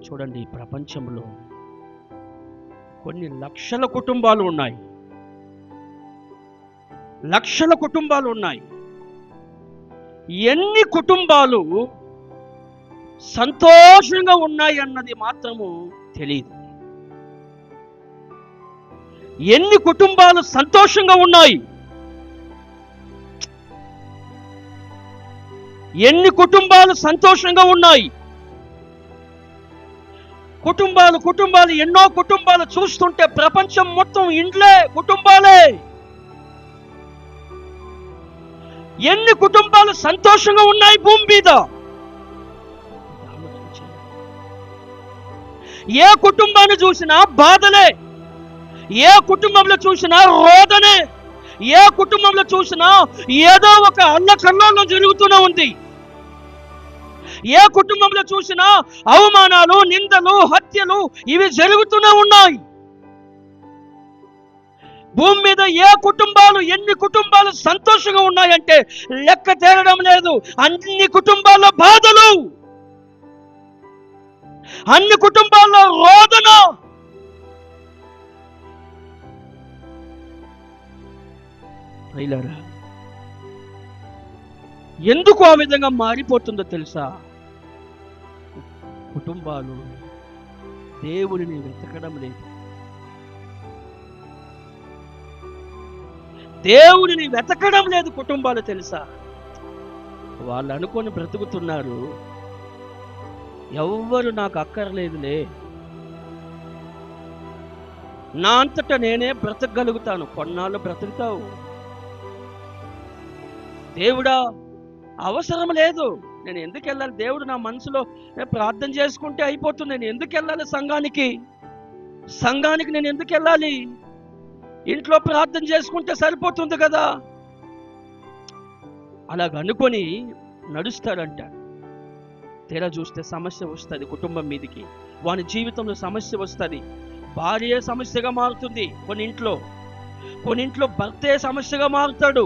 చూడండి, ప్రపంచంలో కొన్ని లక్షల కుటుంబాలు ఉన్నాయి, లక్షల కుటుంబాలు ఉన్నాయి. ఎన్ని కుటుంబాలు సంతోషంగా ఉన్నాయి అన్నది మాత్రము తెలియదు. ఎన్ని కుటుంబాలు సంతోషంగా ఉన్నాయి, ఎన్ని కుటుంబాలు సంతోషంగా ఉన్నాయి. కుటుంబాలు ఎన్నో కుటుంబాలు చూస్తుంటే ప్రపంచం మొత్తం ఇండ్లే, కుటుంబాలే. ఎన్ని కుటుంబాలు సంతోషంగా ఉన్నాయి భూమి మీద. ఏ కుటుంబాన్ని చూసినా బాధలే, ఏ కుటుంబంలో చూసినా రోదనే, ఏ కుటుంబంలో చూసినా ఏదో ఒక అల్లకల్లోలం జరుగుతూనే ఉంది. ఏ కుటుంబంలో చూసినా అవమానాలు, నిందలు, హత్యలు ఇవి జరుగుతూనే ఉన్నాయి. భూమి మీద ఎన్ని కుటుంబాలు సంతోషంగా ఉన్నాయంటే లెక్క తేరడం లేదు. అన్ని కుటుంబాల్లో బాధలు, అన్ని కుటుంబాల్లో రోదన. ఎందుకు ఆ విధంగా మారిపోతుందో తెలుసా? కుటుంబాలు దేవుడిని వెతకడం లేదు, దేవుడిని వెతకడం లేదు కుటుంబాలు. తెలుసా, వాళ్ళు అనుకొని బ్రతుకుతున్నారు, ఎవ్వరు నాకు అక్కర్లేదులే, నా అంతటా నేనే బ్రతకగలుగుతాను. కొన్నాళ్ళు బ్రతుకుతావు. దేవుడా అవసరం లేదు, నేను ఎందుకు వెళ్ళాలి? దేవుడు నా మనసులో ప్రార్థన చేసుకుంటే అయిపోతుంది. నేను ఎందుకు వెళ్ళాలి సంఘానికి నేను ఎందుకు వెళ్ళాలి? ఇంట్లో ప్రార్థన చేసుకుంటే సరిపోతుంది కదా. అలాగ అనుకొని నడుస్తాడంట. తీరా చూస్తే సమస్య వస్తుంది కుటుంబం మీదకి, వాని జీవితంలో సమస్య వస్తుంది. భార్య సమస్యగా మారుతుంది, కొన్ని ఇంట్లో భర్తే సమస్యగా మారుతాడు,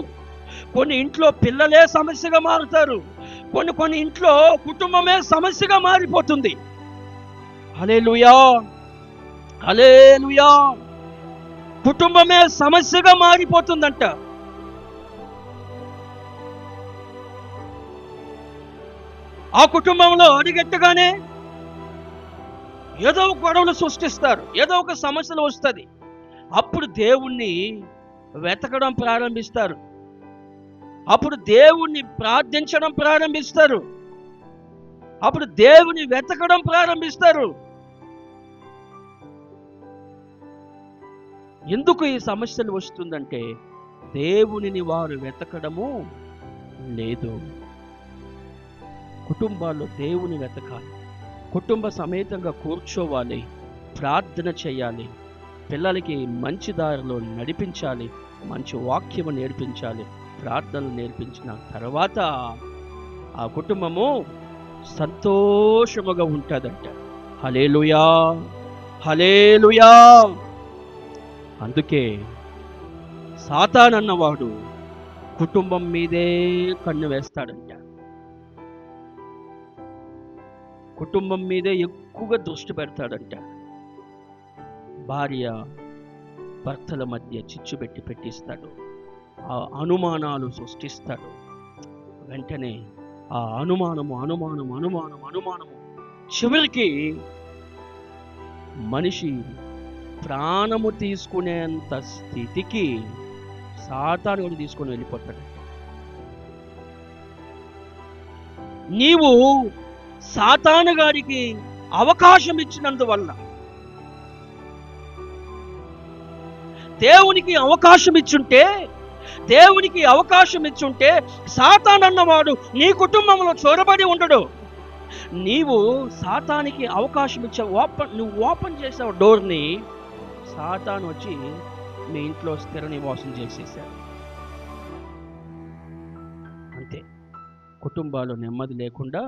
కొన్ని ఇంట్లో పిల్లలే సమస్యగా మారుతారు, కొన్ని ఇంట్లో కుటుంబమే సమస్యగా మారిపోతుంది. హల్లెలూయా, హల్లెలూయా. కుటుంబమే సమస్యగా మారిపోతుందంట. ఆ కుటుంబంలో అడిగట్టగానే ఏదో ఒక గొడవలు సృష్టిస్తారు, ఏదో ఒక సమస్యలు వస్తుంది. అప్పుడు దేవుణ్ణి వెతకడం ప్రారంభిస్తారు, అప్పుడు దేవుణ్ణి ప్రార్థించడం ప్రారంభిస్తారు, అప్పుడు దేవుని వెతకడం ప్రారంభిస్తారు. ఎందుకు ఈ సమస్యలు వస్తుందంటే దేవునిని వారు వెతకడము లేదు. కుటుంబాల్లో దేవుని వెతకాలి, కుటుంబ సమేతంగా కూర్చోవాలి, ప్రార్థన చేయాలి, పిల్లలకి మంచి దారిలో నడిపించాలి, మంచి వాక్యము నేర్పించాలి. ప్రార్థనలు నేర్పించిన తర్వాత ఆ కుటుంబము సంతోషముగా ఉంటుందంట. హల్లెలూయా, హల్లెలూయా. అందుకే సాతాను అన్నవాడు కుటుంబం మీదే కన్ను వేస్తాడంట, కుటుంబం మీదే ఎక్కువగా దృష్టి పెడతాడంట. భార్య భర్తల మధ్య చిచ్చు పెట్టిస్తాడు, ఆ అనుమానాలు సృష్టిస్తాడు. వెంటనే ఆ అనుమానము చివరికి మనిషి ప్రాణము తీసుకునేంత స్థితికి సాతాను తీసుకొని వెళ్ళిపోతాడు. నీవు సాతాను గారికి అవకాశం ఇచ్చినందువల్ల, దేవునికి అవకాశం ఇచ్చుంటే సాతాను అన్నవాడు నీ కుటుంబంలో చొరబడి ఉండడు. నీవు సాతానికి అవకాశం ఇచ్చావు, నువ్వు ఓపెన్ చేసావు డోర్ని, సాతాను వచ్చి మీ ఇంట్లో స్థిర నివాసం చేసేసాడు. అంతే, కుటుంబాలు నెమ్మది లేకుండా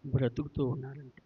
బ్రతుకుతూ ఉన్నారంటే